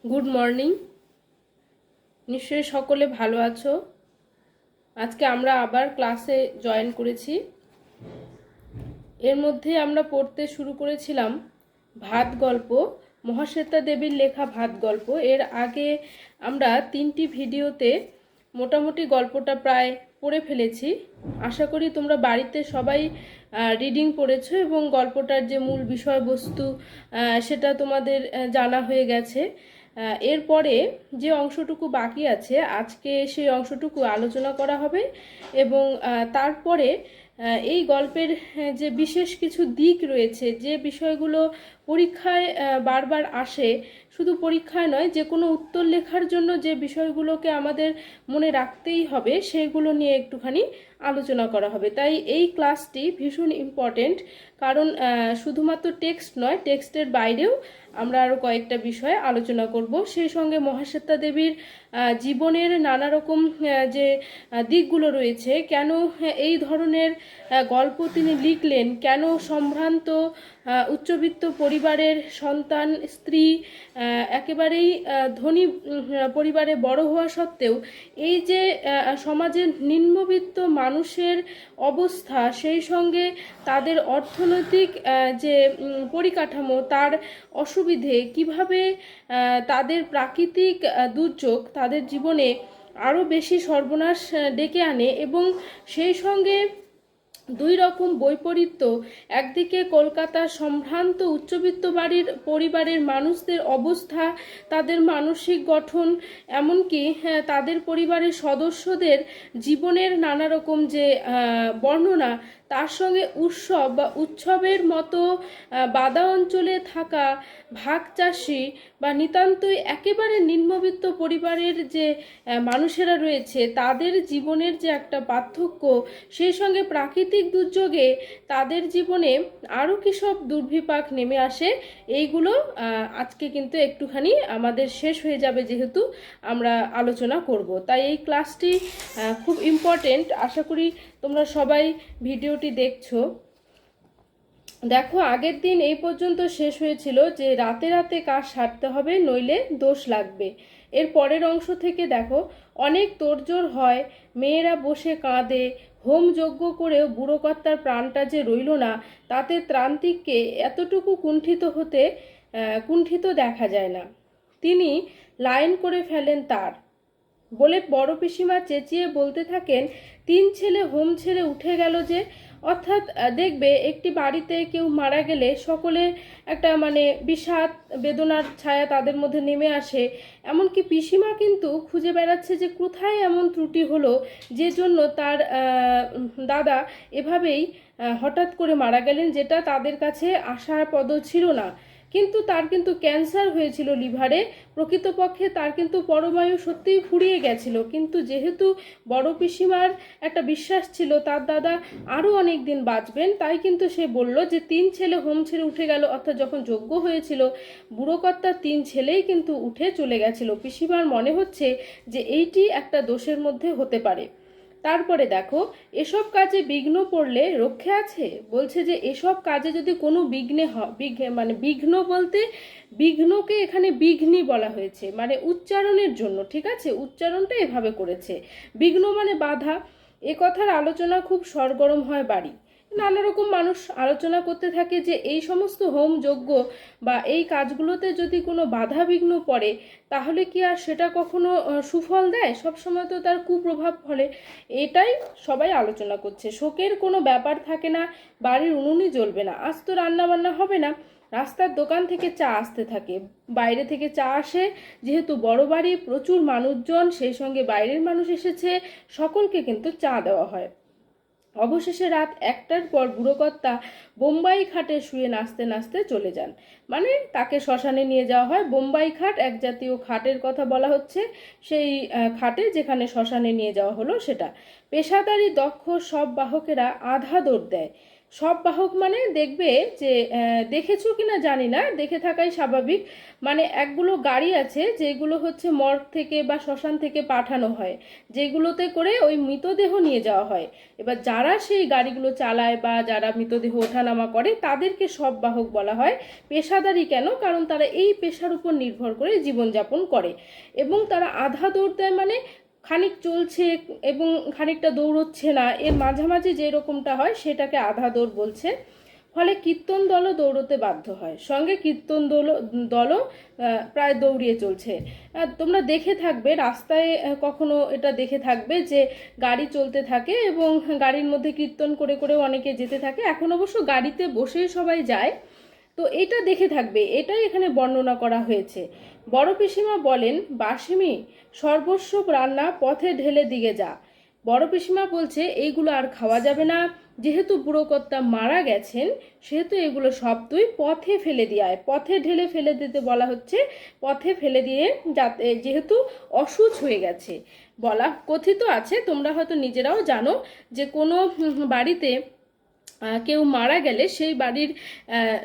Good morning. নিশ্চয়ই সকলে ভালো আছো। আজকে আমরা আবার ক্লাসে জয়েন করেছি। এর মধ্যে আমরা পড়তে শুরু করেছিলাম ভাত গল্প, মহাশ্বেতা দেবীর লেখা ভাত গল্প। এর আগে আমরা 3টি ভিডিওতে মোটামুটি গল্পটা প্রায় পড়ে ফেলেছি। আশা করি তোমরা বাড়িতে সবাই রিডিং পড়েছো এবং গল্পটার যে মূল বিষয়বস্তু সেটা তোমাদের জানা হয়ে গেছে। এরপরে যে অংশটুকু বাকি আছে আজকে সেই অংশটুকু আলোচনা করা হবে এবং তারপরে এই গল্পের যে বিশেষ কিছু দিক রয়েছে, যে বিষয়গুলো পরীক্ষায় বারবার আসে, শুধু পরীক্ষায় নয়, যে কোনো উত্তর লেখার জন্য যে বিষয়গুলোকে আমাদের মনে রাখতেই হবে সেগুলো নিয়ে একটুখানি আলোচনা করা হবে। তাই এই ক্লাসটি ভীষণ ইম্পর্টেন্ট, কারণ শুধুমাত্র টেক্সট নয়, টেক্সটের বাইরেও আমরা আরও কয়েকটা বিষয়ে আলোচনা করব। সেই সঙ্গে মহাশ্বেতা দেবীর জীবনের নানা রকম যে দিকগুলো রয়েছে, কেন এই ধরনের গল্প তিনি লিখলেন, কেন সম্ভ্রান্ত উচ্চবিত্ত পরিবারের সন্তান, স্ত্রী, একেবারেই ধনী পরিবারে বড় হওয়া সত্ত্বেও এই যে সমাজের নিম্নবিত্ত মানুষের অবস্থা, সেই সঙ্গে তাদের অর্থনৈতিক যে পরিকাঠামো, তার অসুবিধে, কিভাবে তাদের প্রাকৃতিক দুর্যোগ তাদের জীবনে আরও বেশি সর্বনাশ ডেকে আনে, এবং সেই সঙ্গে দুই রকম বৈপরীত্য। একদিকে কলকাতার সম্ভ্রান্ত উচ্চবিত্ত পরিবারের মানুষদের অবস্থা, তাদের মানসিক গঠন, এমনকি তাদের পরিবারের সদস্যদের জীবনের নানা রকম যে বর্ণনা, তার সঙ্গে উৎসব বা উৎসবের মতো বাদা অঞ্চলে থাকা ভাগ চাষি বা নিতান্তই একেবারে নিম্নবিত্ত পরিবারের যে মানুষেরা রয়েছে, তাদের জীবনের যে একটা পার্থক্য, সেই সঙ্গে প্রাকৃতিক দুর্যোগে তাদের জীবনে আরও কী সব দুর্বিপাক নেমে আসে, এইগুলো আজকে কিন্তু একটুখানি আমাদের শেষ হয়ে যাবে, যেহেতু আমরা আলোচনা করব। তাই এই ক্লাসটি খুব ইম্পর্টেন্ট। আশা করি তোমরা সবাই ভিডিওটি দেখছো। দেখো, আগের দিন এই পর্যন্ত শেষ হয়েছিল যে রাতে রাতে কাজ সারতে হবে, নইলে দোষ লাগবে। এর পরের অংশ থেকে দেখো, অনেক তোড়জোড় হয়, মেয়েরা বসে কাঁদে, হোম যজ্ঞ করেও বুড়ো কর্তার প্রাণটা যে রইল না, তাতে ত্রান্তিককে এতটুকু কুণ্ঠিত দেখা যায় না। তিনি লাইন করে ফেলেন তার বলে বড় পিসিমা চেঁচিয়ে বলতে থাকেন, 3 ছেলে হোম ছেড়ে উঠে গেল যে। অর্থাৎ দেখবে একটি বাড়িতে কেউ মারা গেলে সকলে একটা বিষাদ বেদনার ছায়া তাদের মধ্যে নেমে আসে। এমনকি পিসিমা কিন্তু খুঁজে বেড়াচ্ছে যে কোথায় এমন ত্রুটি হলো যে জন্য তার দাদা এভাবেই হঠাৎ করে মারা গেলেন, যেটা তাদের কাছে আশাপ্রদ ছিল না। কিন্তু তার কিন্তু ক্যান্সার হয়েছিল লিভারে, প্রকৃতপক্ষে তার কিন্তু পরমায়ু সত্যিই ফুরিয়ে গেছিল, কিন্তু যেহেতু বড় পিসিমার একটা বিশ্বাস ছিল তার দাদা আরও অনেক দিন বাঁচবেন, তাই কিন্তু সে বলল যে 3 ছেলে হোম ছেড়ে উঠে গেল। অর্থাৎ যখন যজ্ঞ হয়েছিল, বুড়ো কর্তার 3 ছেলেই কিন্তু উঠে চলে গেছিল। পিসিমার মনে হচ্ছে যে এইটি একটা দোষের মধ্যে হতে পারে। তারপরে দেখো, এসব কাজে বিঘ্ন পড়লে রক্ষে আছে। বলছে যে এসব কাজে যদি কোনো বিঘ্ন বলতে বিঘ্নকে এখানে বিঘ্নি বলা হয়েছে, উচ্চারণের জন্য, ঠিক আছে, উচ্চারণটা এভাবে করেছে। বিঘ্ন মানে বাধা। এ কথার আলোচনা খুব সরগরম হয় বাড়ি। নানা রকম মানুষ আলোচনা করতে থাকে যে এই সমস্ত হোম যজ্ঞ বা এই কাজগুলোতে যদি কোনো বাধা বিঘ্ন পড়ে, তাহলে কি আর সেটা কখনো সুফল দেয়? সবসময় তো তার কুপ্রভাব ফলে। এটাই সবাই আলোচনা করছে। শোকের কোনো ব্যাপার থাকে না, বাড়ির উনুনই জ্বলবে না, আজ তো রান্না বান্না হবে না। রাস্তার দোকান থেকে চা আসতে থাকে, বাইরে থেকে চা আসে, যেহেতু বড় বাড়ি, প্রচুর মানুষজন, সেই সঙ্গে বাইরের মানুষ এসেছে, সকলকে কিন্তু চা দেওয়া হয়। অবশেষে রাত 1টার পর বুড়োকর্তা বোম্বাই খাটে শুয়ে নাচতে নাচতে চলে যান। তাকে শ্মশানে নিয়ে যাওয়া হয়। বোম্বাই খাট এক জাতীয় খাটের কথা বলা হচ্ছে, সেই খাটে যেখানে শ্মশানে নিয়ে যাওয়া হলো সেটা। পেশাদারি দক্ষ সব বাহকেরা আধা দৌড় দেয়। সব বাহক মানে দেখবে যে দেখেছো কিনা জানি না, দেখে থাকাই স্বাভাবিক। মানে একগুলো গাড়ি আছে যেগুলো হচ্ছে মর্গ থেকে বা শ্মশান থেকে পাঠানো হয়, যেগুলোতে করে ওই মৃতদেহ নিয়ে যাওয়া হয়। এবার যারা সেই গাড়িগুলো চালায় বা যারা মৃতদেহ ওঠানামা করে তাদেরকে সব বাহক বলা হয়। পেশাদারি কেন? কারণ তারা এই পেশার উপর নির্ভর করে জীবনযাপন করে এবং তারা আধা দৌড় দেয়, মানে খানিক চলছে এবং খানিকটা দৌড়চ্ছে না, এর মাঝামাঝি যে রকমটা হয় সেটাকে আধা দৌড় বলছে। ফলে কীর্তন দলও দৌড়তে বাধ্য হয়, সঙ্গে কীর্তন দলও প্রায় দৌড়িয়ে চলছে। তোমরা দেখে থাকবে রাস্তায়, কখনো এটা দেখে থাকবে যে গাড়ি চলতে থাকে এবং গাড়ির মধ্যে কীর্তন করে করে অনেকে যেতে থাকে। এখন অবশ্য গাড়িতে বসেই সবাই যায়, তো এটা দেখে থাকবে, এটাই এখানে বর্ণনা করা হয়েছে। বড় পিসিমা বলেন, বাসিমি সর্বস্ব রান্না পথে ঢেলে দিকে যা। বড় পিসিমা বলছে এইগুলো আর খাওয়া যাবে না, যেহেতু বুড়ো কর্তা মারা গেছেন সেহেতু এগুলো সব তুই পথে ফেলে দিয়ে আয়। পথে ঢেলে ফেলে দিতে বলা হচ্ছে, পথে ফেলে দিয়ে, যাতে যেহেতু অসুচ হয়ে গেছে। বলা কথিত আছে, তোমরা হয়তো নিজেরাও জানো, যে কোনো বাড়িতে কেউ মারা গেলে সেই বাড়ির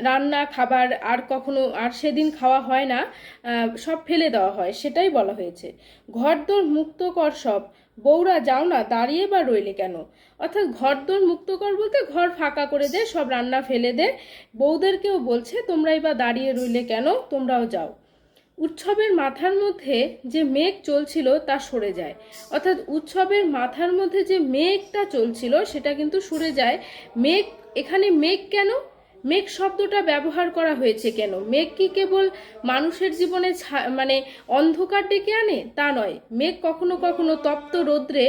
রান্না খাবার আর কখনো আর সেদিন খাওয়া হয় না, সব ফেলে দেওয়া হয়, সেটাই বলা হয়েছে। ঘরদোর মুক্ত কর সব, বউরা যাও না, দাঁড়িয়ে বা রইলে কেন। অর্থাৎ ঘরদোর মুক্ত কর বলতে ঘর ফাঁকা করে দে, সব রান্না ফেলে দে। বউদেরকেও বলছে তোমরাই বা দাঁড়িয়ে রইলে কেন, তোমরাও যাও। উৎসবের মাথার মধ্যে যে মেঘ চলছিল তা সরে যায়। অর্থাৎ উৎসবের মাথার মধ্যে যে মেঘটা চলছিল সেটা কিন্তু সরে যায়। মেঘ, এখানে মেঘ কেন, মেঘ শব্দটা ব্যবহার করা হয়েছে কেন? মেঘ কি কেবল মানুষের জীবনে মানে অন্ধকার ডেকে আনে? তা নয়, মেঘ কখনো কখনো তপ্ত রৌদ্রে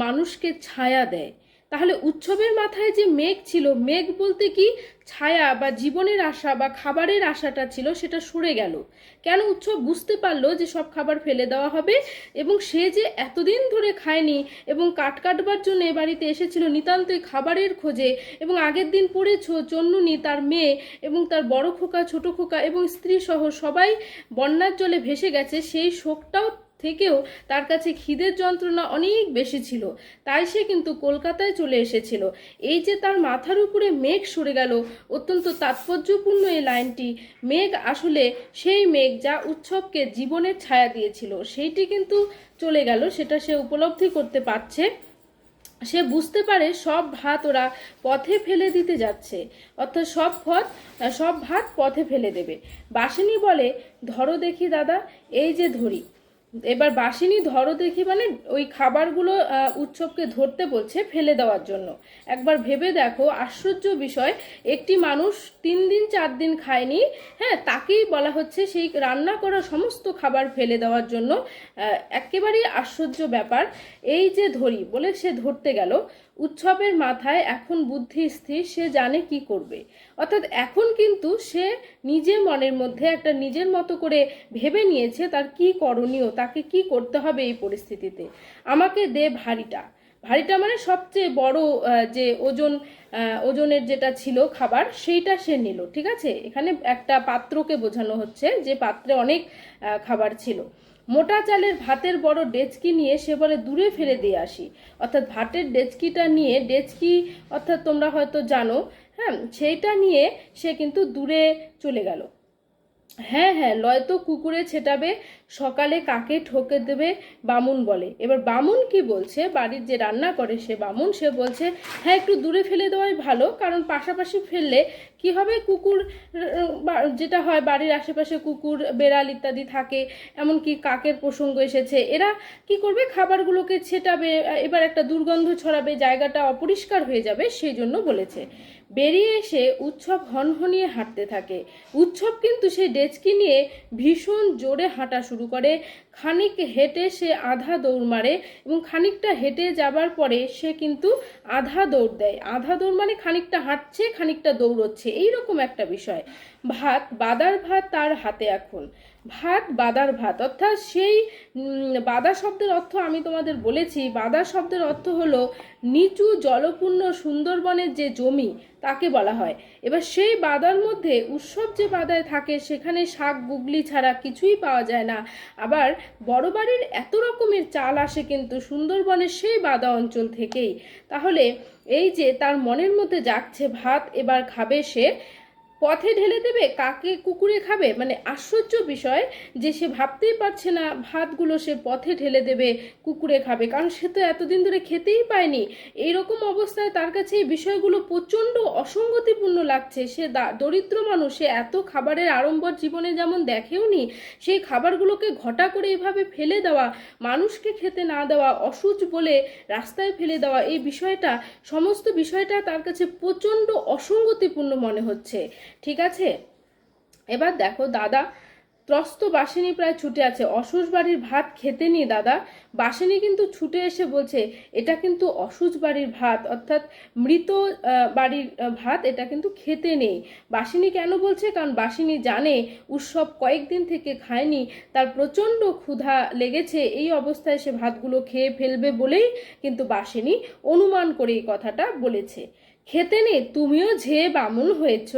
মানুষকে ছায়া দেয়। তাহলে উৎসবের মাথায় যে মেঘ ছিল, মেঘ বলতে কি ছায়া বা জীবনের আশা বা খাবারের আশাটা ছিল, সেটা সরে গেল। কেন? উৎসব বুঝতে পারলো যে সব খাবার ফেলে দেওয়া হবে এবং সে যে এতদিন ধরে খায়নি এবং কাটবার জন্য এ বাড়িতে এসেছিল নিতান্তই খাবারের খোঁজে, এবং আগের দিন পড়েছ চন্নুনি, তার মেয়ে এবং তার বড় খোকা, ছোট খোকা এবং স্ত্রী সহ সবাই বন্যার জলে ভেসে গেছে, সেই শোকটাও থেকেও তার কাছে খিদের যন্ত্রণা অনেক বেশি ছিল, তাই সে কিন্তু কলকাতায় চলে এসেছিল। এই যে তার মাথার উপরে মেঘ সরে গেল, অত্যন্ত তাৎপর্যপূর্ণ এই লাইনটি। মেঘ আসলে সেই মেঘ যা উৎসবকে জীবনের ছায়া দিয়েছিল, সেইটি কিন্তু চলে গেল, সেটা সে উপলব্ধি করতে পারছে। সে বুঝতে পারে সব ভাত ওরা পথে ফেলে দিতে যাচ্ছে, অর্থাৎ সব ভাত পথে ফেলে দেবে। বাসিনী বলে, ধরো দেখি দাদা, এই যে ধরি। এবার বাসিনী ধরো দেখি মানে ওই খাবারগুলো উৎসবকে ধরতে বলছে ফেলে দেওয়ার জন্য। একবার ভেবে দেখো, আশ্চর্য বিষয়, একটি মানুষ 3 দিন 4 দিন খায়নি, হ্যাঁ, তাকেই বলা হচ্ছে সেই রান্না করা সমস্ত খাবার ফেলে দেওয়ার জন্য। একেবারেই আশ্চর্য ব্যাপার। এই যে ধরি বলে সে ধরতে গেল। উৎসবের মাথায় এখন বুদ্ধি স্থির, সে জানে কি করবে। অর্থাৎ এখন কিন্তু সে নিজে মনের মধ্যে একটা নিজের মতো করে ভেবে নিয়েছে তার কি করণীয়, তাকে কি করতে হবে এই পরিস্থিতিতে। আমাকে দে ভারীটা। ভারীটা মানে সবচেয়ে বড় যে ওজনের যেটা ছিল খাবার, সেইটা সে নিল। ঠিক আছে, এখানে একটা পাত্রকে বোঝানো হচ্ছে যে পাত্রে অনেক খাবার ছিল। মোটা চালের ভাতের বড় ডেচকি নিয়ে সে বলে দূরে ফেলে দিয়ে আসি। অর্থাৎ ভাতের ডেচকিটা নিয়ে, ডেচকি অর্থাৎ তোমরা হয়তো জানো, হ্যাঁ, সেইটা নিয়ে সে কিন্তু দূরে চলে গেল। হ্যাঁ হ্যাঁ, লয়তো কুকুরে ছেটাবে, সকালে কাকে ঠকে দেবে, বামুন বলে। এবার বামুন কি বলছে, বাড়ির যে রান্না করে সে বামুন, সে বলছে হ্যাঁ একটু দূরে ফেলে দেওয়াই ভালো, কারণ পাশাপাশি ফেললে কি হবে, কুকুর যেটা হয় বাড়ির আশেপাশে কুকুর বেড়াল ইত্যাদি থাকে, এমনকি কাকের প্রসঙ্গ এসেছে, এরা কি করবে, খাবারগুলোকে ছেটাবে, এবার একটা দুর্গন্ধ ছড়াবে, জায়গাটা অপরিষ্কার হয়ে যাবে, সেই জন্য বলেছে। বেরিয়ে এসে উৎসব হনহনিয়ে হাঁটতে থাকে। উৎসব কিন্তু সেই ডেচকি নিয়ে ভীষণ জোরে হাঁটা শুরু করে। খানিক হেঁটে সে আধা দৌড় মারে এবং খানিকটা হেঁটে যাবার পরে সে কিন্তু আধা দৌড় দেয়। আধা দৌড় মানে খানিকটা হাঁটছে খানিকটা দৌড়চ্ছে, এইরকম একটা বিষয়। ভাত, বাদার ভাত তার হাতে এখন। ভাত, বাদার ভাত, অর্থাৎ সেই বাদা শব্দের অর্থ আমি তোমাদের বলেছি। বাদা শব্দের অর্থ হলো নিচু জলপূর্ণ সুন্দরবনের যে জমি তাকে বলা হয়। এবার সেই বাদার মধ্যে উৎসব যে বাদায় থাকে সেখানে শাক গুগলি ছাড়া কিছুই পাওয়া যায় না। আবার বড় বাড়ির এত রকমের চাল আসে কিন্তু সুন্দরবনের সেই বাদা অঞ্চল থেকেই। তাহলে এই যে তার মনের মধ্যে জাগছে ভাত এবার খাবে সে, পথে ঢেলে দেবে কাকে কুকুরে খাবে, মানে আশ্চর্য বিষয় যে সে ভাবতেই পারছে না ভাতগুলো সে পথে ঢেলে দেবে কুকুরে খাবে, কারণ সে তো এতদিন ধরে খেতেই পায়নি। এইরকম অবস্থায় তার কাছে এই বিষয়গুলো প্রচণ্ড অসঙ্গতিপূর্ণ লাগছে। সে দরিদ্র মানুষ, সে এত খাবারের আড়ম্বর জীবনে যেমন দেখেওনি, সেই খাবারগুলোকে ঘটা করে এভাবে ফেলে দেওয়া, মানুষকে খেতে না দেওয়া, অসুচ বলে রাস্তায় ফেলে দেওয়া, এই বিষয়টা, সমস্ত বিষয়টা তার কাছে প্রচণ্ড অসঙ্গতিপূর্ণ মনে হচ্ছে। ঠিক আছে, এবার দেখো দাদা ত্রস্ত বাসিনী প্রায় ছুটে আছে, অসুচ বাড়ির ভাত খেতে নি দাদা। বাসিনী কিন্তু ছুটে এসে বলছে এটা কিন্তু অসুচ বাড়ির ভাত, অর্থাৎ মৃত বাড়ির ভাত, এটা কিন্তু খেতে নেই। বাসিনী কেন বলছে? কারণ বাসিনী জানে উৎসব কয়েকদিন থেকে খায়নি, তার প্রচণ্ড ক্ষুধা লেগেছে, এই অবস্থায় সে ভাতগুলো খেয়ে ফেলবে বলেই কিন্তু বাসিনী অনুমান করে এই কথাটা বলেছে। খেতে নেই, তুমিও যে বামুন হয়েছ।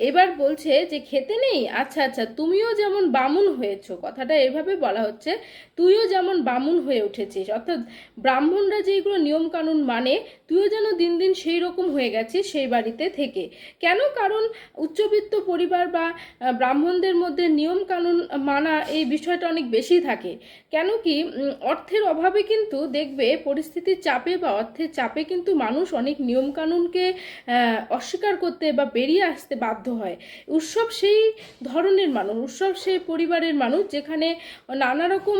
এবার বলছে যে খেতে নেই, আচ্ছা আচ্ছা তুমিও যেমন বামুন হয়েছ, কথাটা এভাবে বলা হচ্ছে, তুইও যেমন বামুন হয়ে উঠেছিস, অর্থাৎ ব্রাহ্মণরা যেগুলো নিয়ম কানুন মানে তুইও যেন দিন দিন সেই রকম হয়ে গেছিস সেই বাড়িতে থেকে। কেন? কারণ উচ্চবিত্ত পরিবার বা ব্রাহ্মণদের মধ্যে নিয়ম কানুন মানা এই বিষয়টা অনেক বেশি থাকে। কেন কি অর্থের অভাবে কিন্তু দেখবে পরিস্থিতির চাপে বা অর্থের চাপে কিন্তু মানুষ অনেক নিয়ম কানুনকে অস্বীকার করতে বা বেরিয়ে আসতে বাধ্য হয়। উৎসব সেই ধরনের মানুষ, উৎসব সেই পরিবারের মানুষ যেখানে নানা রকম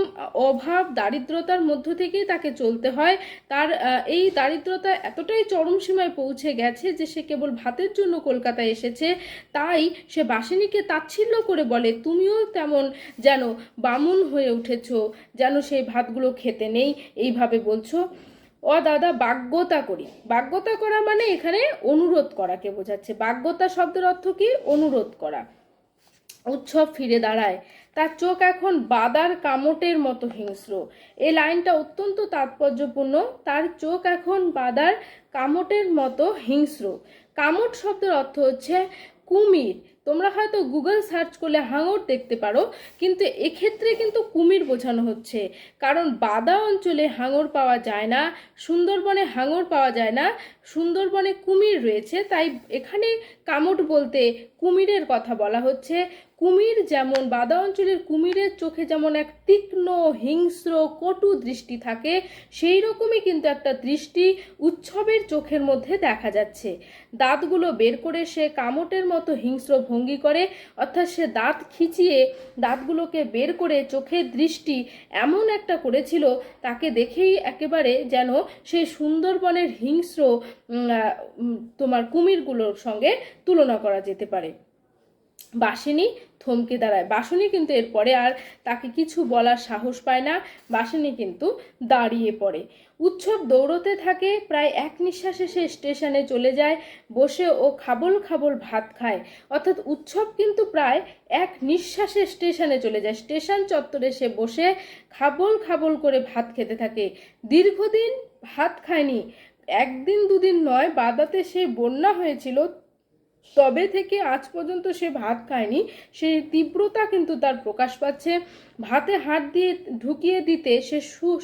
অভাব দারিদ্রতার মধ্য থেকেই তাকে চলতে হয়। তার এই দারিদ্রতা এতটাই চরম সীমায় পৌঁছে গেছে যে সে কেবল ভাতের জন্য কলকাতায় এসেছে। তাই সে বাসিনীকে তাচ্ছিল্য করে বলে তুমিও তেমন যেন বামুন হয়ে উঠেছো, যেন সেই ভাতগুলো খেতে নেই, এইভাবে বলছো। ও দাদা বাগ্যতা করি, বাগ্যতা করা মানে এখানে অনুরোধ করাকে বোঝাচ্ছে। বাগ্যতা শব্দের অর্থ কি? অনুরোধ করা। উৎসব ফিরে দাঁড়ায়, তার চোখ এখন বাদার কামটের মতো হিংস্র। এই লাইনটা অত্যন্ত তাৎপর্যপূর্ণ, তার চোখ এখন বাদার কামটের মতো হিংস্র। কামট শব্দের অর্থ হচ্ছে কুমির। তোমরা হয়তো গুগল সার্চ করলে হাঙর দেখতে পারো, কিন্তু এক্ষেত্রে কিন্তু কুমির বোঝানো হচ্ছে, কারণ বাদা অঞ্চলে হাঙর পাওয়া যায় না, সুন্দরবনে হাঙর পাওয়া যায় না, সুন্দরবনে কুমির রয়েছে, তাই এখানে কামট বলতে কুমিরের কথা বলা হচ্ছে। কুমির যেমন বাদা অঞ্চলের কুমিরের চোখে যেমন এক তীক্ষ্ণ হিংস্র কটু দৃষ্টি থাকে, সেই রকমই কিন্তু একটা দৃষ্টি উৎসবের চোখের মধ্যে দেখা যাচ্ছে। দাঁতগুলো বের করে সে কামটের মতো হিংস্র ভঙ্গি করে, অর্থাৎ সে দাঁত খিচিয়ে দাঁতগুলোকে বের করে চোখের দৃষ্টি এমন একটা করেছিল তাকে দেখেই একেবারে যেন সেই সুন্দরবনের হিংস্র তোমার কুমিরগুলোর সঙ্গে তুলনা করা যেতে পারে। বাসিনী থমকে দাঁড়ায়, বাসিনী কিন্তু এরপরে আর তাকে কিছু বলার সাহস পায় না, বাসিনী কিন্তু দাঁড়িয়ে পড়ে। উৎসব দৌড়তে থাকে, প্রায় এক নিঃশ্বাসে সে স্টেশনে চলে যায়, বসে ও খাবল খাবল ভাত খায়, অর্থাৎ উৎসব কিন্তু প্রায় এক নিঃশ্বাসে স্টেশনে চলে যায়, স্টেশন চত্বরে সে বসে খাবল খাবল করে ভাত খেতে থাকে। দীর্ঘদিন ভাত খায়নি, একদিন দুদিন নয়, বাদাতে সে বন্যা হয়েছিল, তবে থেকে আজ পর্যন্ত সে ভাত খায়নি, সেই তীব্রতা কিন্তু তার প্রকাশ পাচ্ছে। ভাতে হাত দিয়ে ঢুকিয়ে দিতে সে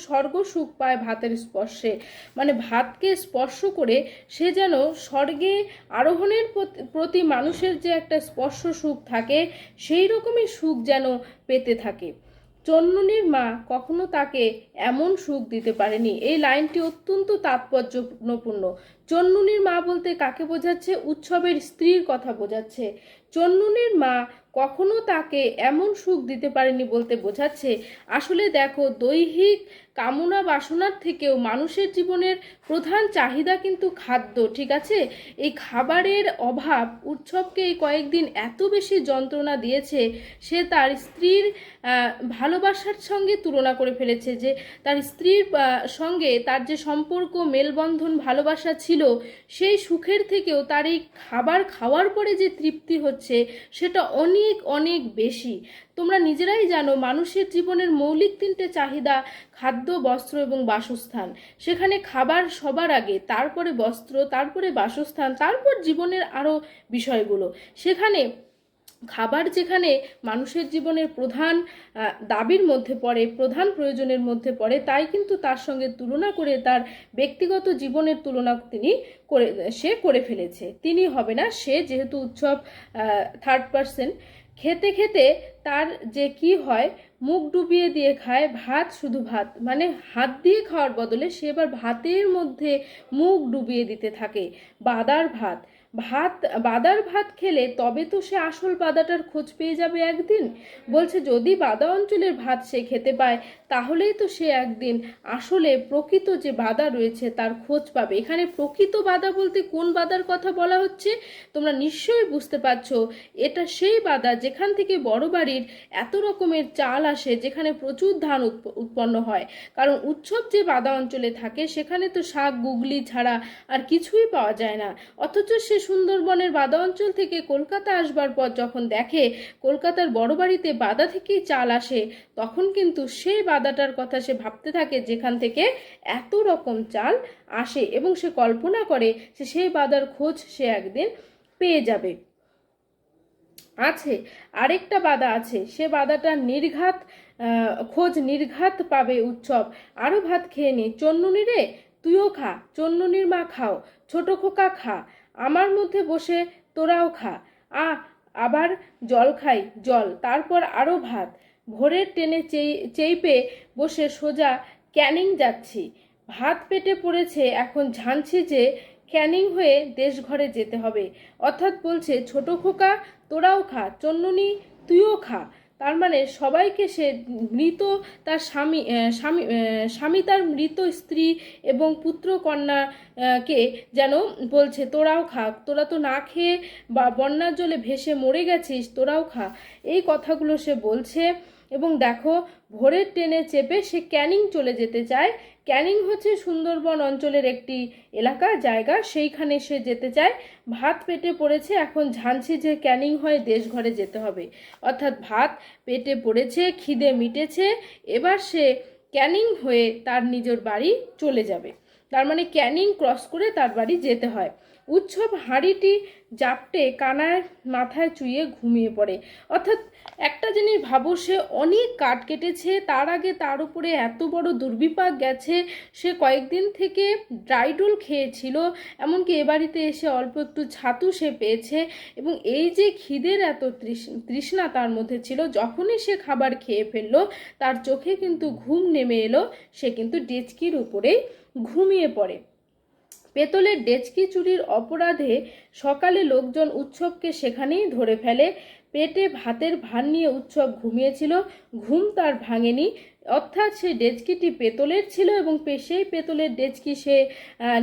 স্বর্গ সুখ পায় ভাতের স্পর্শে, মানে ভাতকে স্পর্শ করে সে যেন স্বর্গে আরোহণের প্রতি মানুষের যে একটা স্পর্শ সুখ থাকে সেই রকমই সুখ যেন পেতে থাকে। চন্নুনির মা কখনো তাকে এমন সুখ দিতে পারেনি। এই লাইনটি অত্যন্ত তাৎপর্যপূর্ণ। চন্নুনির মা বলতে কাকে বোঝাচ্ছে? উৎসবের স্ত্রীর কথা বোঝাচ্ছে। চন্নুনির মা কখনো তাকে এমন সুখ দিতে পারেনি বলতে বোঝাচ্ছে। আসলে দেখো, দৈহিক কামনা বাসনার থেকেও মানুষের জীবনের প্রধান চাহিদা কিন্তু খাদ্য, ঠিক আছে? এই খাবারের অভাব উৎসবকে এই কয়েকদিন এত বেশি যন্ত্রণা দিয়েছে, সে তার স্ত্রীর ভালোবাসার সঙ্গে তুলনা করে ফেলেছে, যে তার স্ত্রীর সঙ্গে তার যে সম্পর্ক, মেলবন্ধন, ভালোবাসা ছিল, সেই সুখের থেকেও তার এই খাবার খাওয়ার পরে যে তৃপ্তি হচ্ছে সেটা অনেক অনেক বেশি। তোমরা নিজেরাই জানো, মানুষের জীবনের মৌলিক 3টে চাহিদা, খাদ্য, বস্ত্র এবং বাসস্থান। সেখানে খাবার সবার আগে, তারপরে বস্ত্র, তারপরে বাসস্থান, তারপর জীবনের আরও বিষয়গুলো। সেখানে খাবার যেখানে মানুষের জীবনের প্রধান দাবির মধ্যে পড়ে, প্রধান প্রয়োজনের মধ্যে পড়ে, তাই কিন্তু তার সঙ্গে তুলনা করে তার ব্যক্তিগত জীবনের তুলনা সে করে ফেলেছে। তিনি হবে না, সে যেহেতু উৎসব থার্ড পারসন। খেতে খেতে তার যে কি হয়, মুখ ডুবিয়ে দিয়ে খায় ভাত, শুধু ভাত, মানে হাত দিয়ে খাওয়ার বদলে সে এবার ভাতের মধ্যে মুখ ডুবিয়ে দিতে থাকে। বাদার ভাত, বাদার ভাত খেলে তবে তো সে আসল বাদাটার খোঁজ পেয়ে যাবে একদিন। বলছে যদি বাদা অঞ্চলের ভাত সে খেতে পায়, তাহলেই তো সে একদিন আসলে প্রকৃত যে বাদা রয়েছে তার খোঁজ পাবে। এখানে প্রকৃত বাদা বলতে কোন বাদার কথা বলা হচ্ছে তোমরা নিশ্চয়ই বুঝতে পারছো। এটা সেই বাদা যেখান থেকে বড় বাড়ির এত রকমের চাল আসে, যেখানে প্রচুর ধান উৎপন্ন হয়। কারণ উৎসব যে বাদা অঞ্চলে থাকে সেখানে তো শাক গুগলি ছাড়া আর কিছুই পাওয়া যায় না। অথচ সে সুন্দরবনের বাদা অঞ্চল থেকে কলকাতা আসবার পর যখন দেখে কলকাতার বড় বাড়িতে বাদা থেকেই চাল আসে, তখন কিন্তু সেই বাদাটার কথা সে ভাবতে থাকে যেখান থেকে এত রকম চাল আসে, এবং সে কল্পনা করে যে সেই বাদার খোঁজ সে একদিন পেয়ে যাবে। আছে আরেকটা বাদা আছে, সে বাদাটা নির্ঘাত পাবে উৎসব। আরো ভাত খেয়ে নি, চন্নুনি রে তুইও খা, চন্নুনির মা খাও, ছোট খোকা খা, আমার মধ্যে বসে তোরাও খা, আবার জল খাই, জল, তারপর আরো ভাত, ভোরের ট্রেনে চেপে বসে সোজা ক্যানিং যাচ্ছি, ভাত পেটে পড়েছে, এখন ঝানছি যে ক্যানিং হয়ে দেশঘরে যেতে হবে। অর্থাৎ বলছে ছোট খোকা তোরাও খা, চন্নুনি তুইও খা। তার মানে সবাইকে সে মৃত তার স্বামী তার মৃত স্ত্রী এবং পুত্র কন্যাকে যেন বলছে তোরাও খা, তোরা তো না খেয়ে বা বন্যার জলে ভেসে মরে গেছিস, তোরাও খা। এই কথাগুলো সে বলছে। এবং দেখো, ভোরের ট্রেনে চেপে সে ক্যানিং চলে যেতে চায়। ক্যানিং হচ্ছে সুন্দরবন অঞ্চলের একটি জায়গা, সেইখানে সে যেতে চায়। ভাত পেটে পড়েছে, এখন ঝানছি যে ক্যানিং হয়ে দেশঘরে যেতে হবে। অর্থাৎ ভাত পেটে পড়েছে, খিদে মিটেছে, এবার সে ক্যানিং হয়ে তার নিজের বাড়ি চলে যাবে। তার মানে ক্যানিং ক্রস করে তার বাড়ি যেতে হয়। উৎসব হাঁড়িটি জাপটে কানায় মাথায় চুইয়ে ঘুমিয়ে পড়ে। অর্থাৎ একটা জিনিস ভাবো, সে অনেক কাঠ কেটেছে, তার আগে তার উপরে এত বড় দুর্বিপাক গেছে, সে কয়েকদিন থেকে ড্রাইডোল খেয়েছিল, এমনকি এ বাড়িতে এসে অল্প একটু ছাতু সে পেয়েছে, এবং এই যে খিদের এত তৃষ্ণা তার মধ্যে ছিল, যখনই সে খাবার খেয়ে ফেললো তার চোখে কিন্তু ঘুম নেমে এলো, সে কিন্তু ডেচকির উপরেই ঘুমিয়ে পড়ে। পেতলের ডেচকি চুরির অপরাধে সকালে লোকজন উৎসবকে সেখানেই ধরে ফেলে। পেটে ভাতের ভার নিয়ে উৎসব ঘুমিয়েছিল, ঘুম তার ভাঙেনি। অর্থাৎ সে ডেচকিটি পেতলের ছিল, এবং সেই পেতলের ডেচকি সে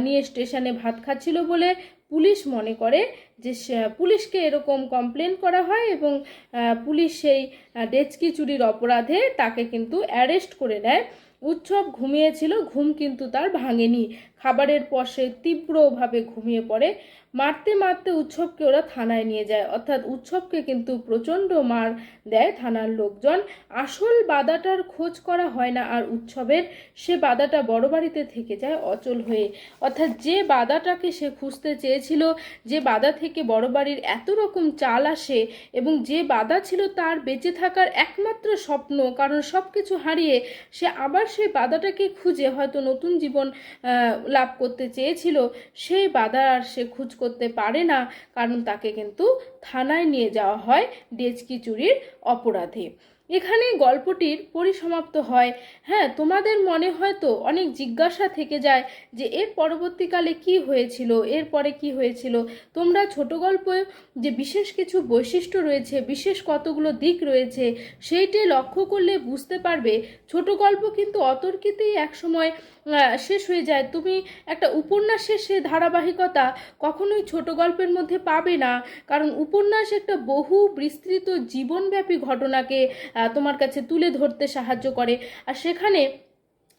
নিয়ে স্টেশনে ভাত খাচ্ছিল বলে পুলিশ মনে করে যে পুলিশকে এরকম কমপ্লেন করা হয়, এবং পুলিশ সেই ডেচকি চুরির অপরাধে তাকে কিন্তু অ্যারেস্ট করে নেয়। উৎসব ঘুমিয়েছিল, ঘুম কিন্তু তার ভাঙেনি। খাবারের পর সে তীব্রভাবে ঘুমিয়ে পড়ে। মারতে মারতে উৎসবকে ওরা থানায় নিয়ে যায়। অর্থাৎ উৎসবকে কিন্তু প্রচণ্ড মার দেয় থানার লোকজন। আসল বাদাটার খোঁজ করা হয় না, আর উৎসবের সে বাদাটা বড় বাড়িতে থেকে যায় অচল হয়ে। অর্থাৎ যে বাদাটাকে সে খুঁজতে চেয়েছিল, যে বাদা থেকে বড় বাড়ির এত রকম চাল আসে, এবং যে বাদা ছিল তার বেঁচে থাকার একমাত্র স্বপ্ন, কারণ সব কিছু হারিয়ে সে আবার সেই বাদাটাকে খুঁজে হয়তো নতুন জীবন লাভ করতে চেয়েছিল, সেই বাধা আর সে খুঁজ করতে পারে না, কারণ তাকে কিন্তু থানায় নিয়ে যাওয়া হয় ডেচকি চুরির অপরাধে। এখানে গল্পটির পরিসমাপ্ত হয়। হ্যাঁ, তোমাদের মনে হয়তো অনেক জিজ্ঞাসা থেকে যায় যে এর পরবর্তীকালে কি হয়েছিল, এরপরে কি হয়েছিল। তোমরা ছোট গল্পে যে বিশেষ কিছু বৈশিষ্ট্য রয়েছে, বিশেষ কতগুলো দিক রয়েছে, সেইটি লক্ষ্য করলে বুঝতে পারবে ছোট গল্প কিন্তু অতর্কিতেই একসময় শেষ হয়ে যায়। তুমি একটা উপন্যাসের সে ধারাবাহিকতা কখনোই ছোট গল্পের মধ্যে পাবে না, কারণ উপন্যাস একটা বহু বিস্তৃত জীবনব্যাপী ঘটনাকে তোমার কাছে তুলে ধরতে সাহায্য করে। আর সেখানে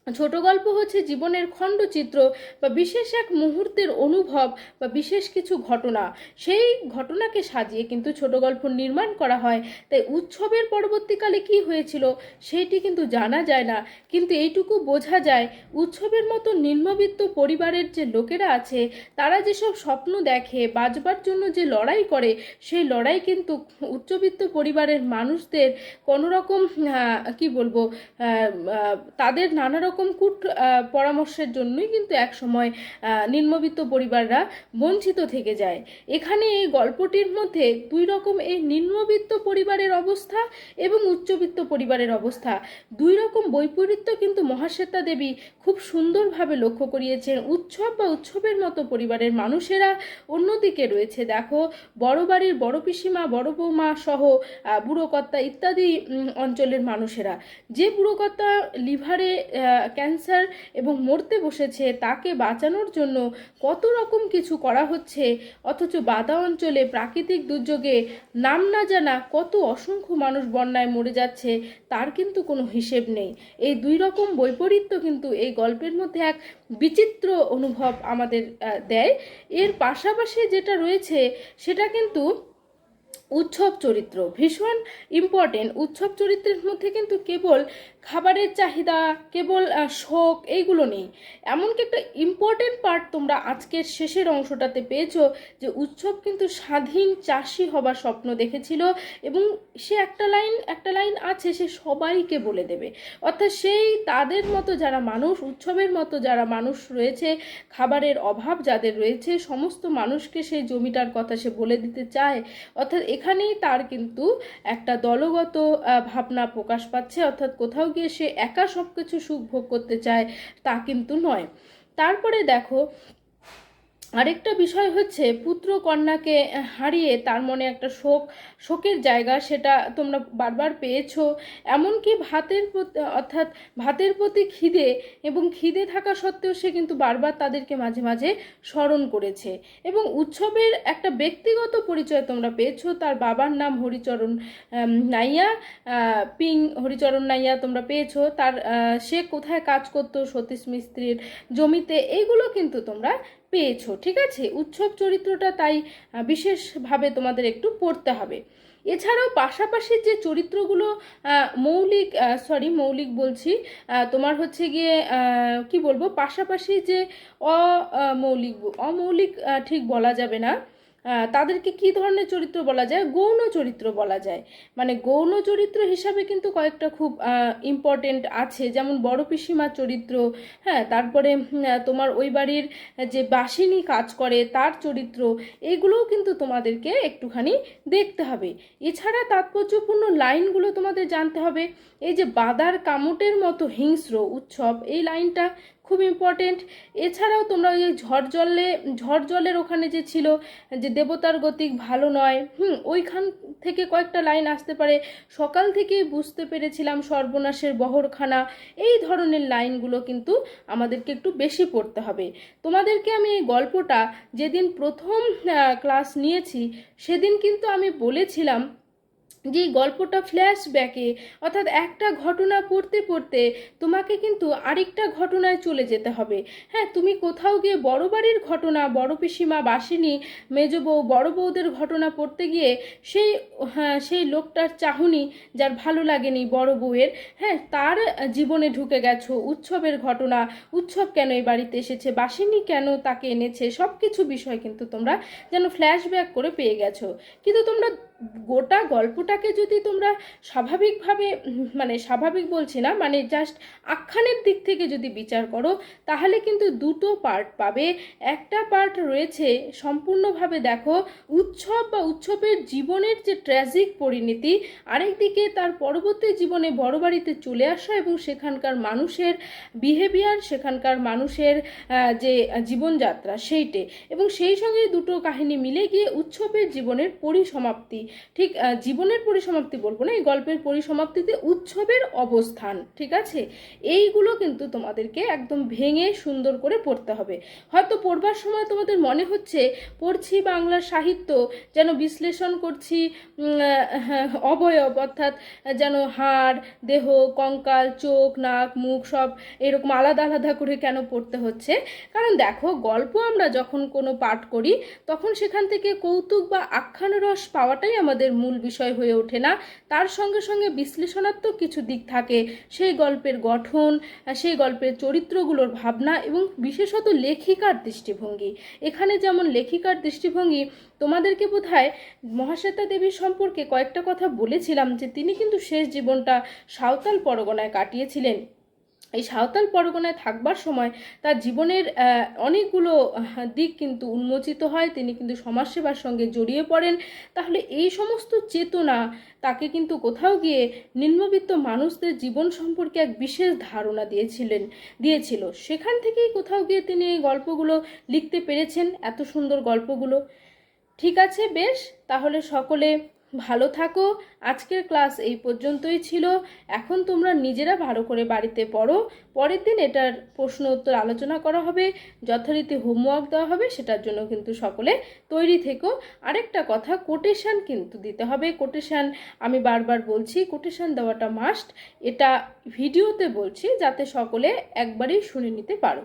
ছোট গল্প হচ্ছে জীবনের খণ্ডচিত্র বা বিশেষ এক মুহূর্তের অনুভব বা বিশেষ কিছু ঘটনা, সেই ঘটনাকে সাজিয়ে কিন্তু ছোট গল্প নির্মাণ করা হয়। তাই উৎসবের পরবর্তীকালে কি হয়েছিল সেইটি কিন্তু জানা যায় না, কিন্তু এইটুকু বোঝা যায় উৎসবের মতো নিম্নবিত্ত পরিবারের যে লোকেরা আছে তারা যেসব স্বপ্ন দেখে, বাঁচবার জন্য যে লড়াই করে, সেই লড়াই কিন্তু উচ্চবিত্ত পরিবারের মানুষদের কোনো রকম কি বলবো তাদের নানা রকম কূট পরামর্শের জন্যই কিন্তু এক সময় নিম্নবিত্ত পরিবাররা বঞ্চিত থেকে যায়। এখানে এই গল্পটির মধ্যে দুই রকম, এই নিম্নবিত্ত পরিবারের অবস্থা এবং উচ্চবিত্ত পরিবারের অবস্থা, দুই রকম বৈপরীত্য কিন্তু মহাশ্বেতা দেবী খুব সুন্দরভাবে লক্ষ্য করিয়েছেন। উৎসব বা উৎসবের মতো পরিবারের মানুষেরা অন্যদিকে রয়েছে, দেখো বড় বাড়ির বড় পিসিমা, বড় বৌমা সহ বুড়োকর্তা ইত্যাদি অঞ্চলের মানুষেরা। যে বুড়োকর্তা লিভারে ক্যান্সার এবং মরতে বসেছে, তাকে বাঁচানোর জন্য কত রকম কিছু করা হচ্ছে, অথচ বাদা অঞ্চলে প্রাকৃতিক দুর্যোগে নাম না জানা কত অসংখ্য মানুষ বন্যায় মরে যাচ্ছে, তার কিন্তু কোনো হিসেব নেই। এই দুই রকম বৈপরীত্য কিন্তু এই গল্পের মধ্যে এক বিচিত্র অনুভব আমাদের দেয়। এর পাশাপাশি যেটা রয়েছে সেটা কিন্তু উৎসব চরিত্র ভীষণ ইম্পর্টেন্ট। উৎসব চরিত্রের মধ্যে কিন্তু কেবল খাবারের চাহিদা, কেবল শোক, এইগুলো নেই। এমনকি একটা ইম্পর্টেন্ট পার্ট তোমরা আজকের শেষের অংশটাতে পেয়েছো, যে উৎসব কিন্তু স্বাধীন চাষি হবার স্বপ্ন দেখেছিল, এবং সে একটা লাইন আছে, সে সবাইকে বলে দেবে। অর্থাৎ সেই তাদের মতো যারা মানুষ, উৎসবের মতো যারা মানুষ রয়েছে, খাবারের অভাব যাদের রয়েছে, সমস্ত মানুষকে সেই জমিটার কথা সে বলে দিতে চায়। অর্থাৎ এখানেই তার কিন্তু একটা দলগত ভাবনা প্রকাশ পাচ্ছে, অর্থাৎ কোথাও গিয়ে সে একা সব কিছু সুখ ভোগ করতে চায় তা কিন্তু নয়। তারপরে দেখো আরেকটা বিষয় হচ্ছে, পুত্র কন্যাকে হারিয়ে তার মনে একটা শোকের জায়গা, সেটা তোমরা বারবার পেয়েছো। এমনকি অর্থাৎ ভাতের প্রতি খিদে, এবং খিদে থাকা সত্ত্বেও সে কিন্তু বারবার তাদেরকে মাঝে মাঝে স্মরণ করেছে। এবং উৎসবের একটা ব্যক্তিগত পরিচয় তোমরা পেয়েছো, তার বাবার নাম হরিচরণ নাইয়া, হরিচরণ নাইয়া তোমরা পেয়েছো। তার সে কোথায় কাজ করতো, সতীশ মিস্ত্রির জমিতে, এইগুলো কিন্তু তোমরা পেয়েছো। ঠিক আছে, উৎসব চরিত্রটা তাই বিশেষভাবে তোমাদের একটু পড়তে হবে। এছাড়াও পাশাপাশি যে চরিত্রগুলো মৌলিক বলছি, তোমার হচ্ছে গিয়ে কি বলবো, পাশাপাশি যে অমৌলিক ঠিক বলা যাবে না, তাদেরকে কি ধরনের চরিত্র বলা যায়, গৌণ চরিত্র বলা যায়। মানে গৌণ চরিত্র হিসাবে কিন্তু কয়েকটা খুব ইম্পর্টেন্ট আছে, যেমন বড় পিসিমার চরিত্র, হ্যাঁ, তারপরে তোমার ওই বাড়ির যে বাসিনী কাজ করে তার চরিত্র, এগুলোও কিন্তু তোমাদেরকে একটুখানি দেখতে হবে। এছাড়া তাৎপর্যপূর্ণ লাইনগুলো তোমাদের জানতে হবে। এই যে বাদার কামটের মতো হিংস্র উৎসব, এই লাইনটা খুব ইম্পর্টেন্ট। এছাড়াও তোমরা ওই ঝড় জলের ওখানে যে ছিল, যে দেবতার গতিক ভালো নয়, ওইখান থেকে কয়েকটা লাইন আসতে পারে, সকাল থেকেই বুঝতে পেরেছিলাম সর্বনাশের বহরখানা, এই ধরনের লাইনগুলো কিন্তু আমাদেরকে একটু বেশি পড়তে হবে। তোমাদেরকে আমি এই গল্পটা যেদিন প্রথম ক্লাস নিয়েছি সেদিন কিন্তু আমি বলেছিলাম যে গল্পটা ফ্ল্যাশব্যাকে, অর্থাৎ একটা ঘটনা পড়তে পড়তে তোমাকে কিন্তু আরেকটা ঘটনায় চলে যেতে হবে। হ্যাঁ, তুমি কোথাও গিয়ে বড় বাড়ির ঘটনা, বড় পিসিমা, বাসিনী, মেজ বউ, বড় বউদের ঘটনা পড়তে গিয়ে সেই লোকটার চাহনি যার ভালো লাগেনি বড় বউয়ের, হ্যাঁ, তার জীবনে ঢুকে গেছো। উৎসবের ঘটনা, উৎসব কেন এই বাড়িতে এসেছে, বাসিনী কেন তাকে এনেছে, সব কিছু বিষয় কিন্তু তোমরা যেন ফ্ল্যাশব্যাক করে পেয়ে গেছো। কিন্তু তোমরা গোটা গল্পটাকে যদি তোমরা স্বাভাবিকভাবে মানে স্বাভাবিক বলছি না, মানে জাস্ট আখ্যানের দিক থেকে যদি বিচার করো তাহলে কিন্তু দুটো পার্ট পাবে। একটা পার্ট রয়েছে সম্পূর্ণভাবে দেখো উৎসব বা উৎসবের জীবনের যে ট্র্যাজিক পরিণতি, আরেকদিকে তার পরবর্তী জীবনে বড় বাড়িতে চলে আসা এবং সেখানকার মানুষের বিহেভিয়ার, সেখানকার মানুষের যে জীবনযাত্রা সেইটে, এবং সেই সঙ্গে দুটো কাহিনী মিলে গিয়ে উৎসবের জীবনের পরিসমাপ্তি, ঠিক জীবনের পরিসমাপ্তি বলবো না, এই গল্পের পরিসমাপ্তিতে উৎসবের অবস্থান, ঠিক আছে। এইগুলো কিন্তু তোমাদেরকে একদম ভেঙে সুন্দর করে পড়তে হবে। হয়তো পড়বার সময় তোমাদের মনে হচ্ছে পড়ছি বাংলার সাহিত্য, যেন বিশ্লেষণ করছি অবয়ব, অর্থাৎ যেন হাড়, দেহ, কঙ্কাল, চোখ, নাক, মুখ সব এরকম আলাদা আলাদা করে কেন পড়তে হচ্ছে। কারণ দেখো, গল্প আমরা যখন কোনো পাঠ করি তখন সেখান থেকে কৌতুক বা আখ্যান রস পাওয়াটাই আমাদের মূল বিষয় হয়ে ওঠে না, তার সঙ্গে সঙ্গে বিশ্লেষণাত্মক কিছু দিক থাকে, সেই গল্পের গঠন, সেই গল্পের চরিত্রগুলোর ভাবনা এবং বিশেষত লেখিকার দৃষ্টিভঙ্গি। এখানে যেমন লেখিকার দৃষ্টিভঙ্গি, তোমাদেরকে বোধহয় মহাশ্বেতা দেবীর সম্পর্কে কয়েকটা কথা বলেছিলাম যে তিনি কিন্তু শেষ জীবনটা সাঁওতাল পরগনায় কাটিয়েছিলেন। এই সাঁওতাল পরগনায় থাকবার সময় তার জীবনের অনেকগুলো দিক কিন্তু উন্মোচিত হয়, তিনি কিন্তু সমাজসেবার সঙ্গে জড়িয়ে পড়েন। তাহলে এই সমস্ত চেতনা তাকে কিন্তু কোথাও গিয়ে নিম্নবিত্ত মানুষদের জীবন সম্পর্কে এক বিশেষ ধারণা দিয়েছিল। সেখান থেকেই কোথাও গিয়ে তিনি এই গল্পগুলো লিখতে পেরেছেন, এত সুন্দর গল্পগুলো। ঠিক আছে, বেশ, তাহলে সকলে ভালো থাকো। আজকের ক্লাস এই পর্যন্তই ছিল। এখন তোমরা নিজেরা ভালো করে বাড়িতে পড়ো, পরের দিন এটার প্রশ্ন উত্তর আলোচনা করা হবে, যথারীতি হোমওয়ার্ক দেওয়া হবে, সেটার জন্য কিন্তু সকলে তৈরি থেকো। আরেকটা কথা, কোটেশন কিন্তু দিতে হবে। কোটেশন আমি বারবার বলছি, কোটেশন দেওয়াটা মাস্ট। এটা ভিডিওতে বলছি যাতে সকলে একবারেই শুনে নিতে পারো।